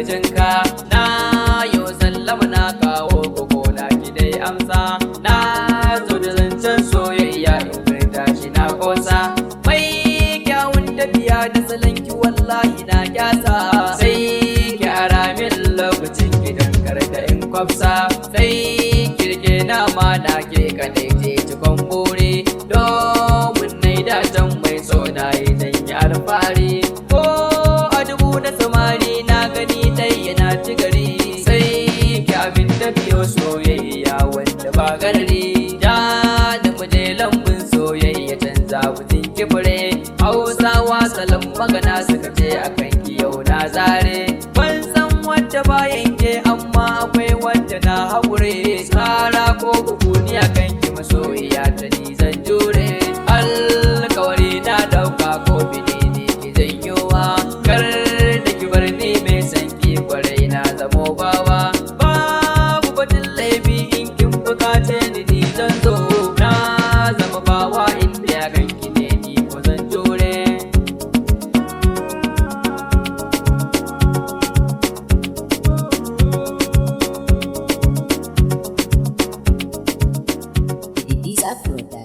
kirjinka. Na yo sallama na kawo koko na ki dai amsa. Na zo da zancen soyayya in furta shi na kosa. Mai kyawun tafiya da salanki wallahi na kyasa. Sai gyara min lokacin gidan karta in kwafsa. Sai kirke na ma na ke kadai je cikon buri. Domin na yi datan mai so na yi dan yi alfahari. Ko a dubu na samari na gani dai yana ci gari. Sai ki abin da biyo soyayya wanda ba garari. Ja da muje lambun soyayya canza buzin kibire. Hausawa salon magana suka ce akan ki yau na zare. Ban san wanda bayan ke amma akwai wanda na haƙure. Tsara ko bukuni akan ki masoyiya ta ni zan jure. Alkawari na dauka ko bidini ki zanyowa. Kar da ki bar ni mai san ki kwarai na zamo bawa. Babu batun laifi in kin bukace ni zan zo. Na zama bawa inda ya ganki ne ni ko zan jure. DEEZA Production.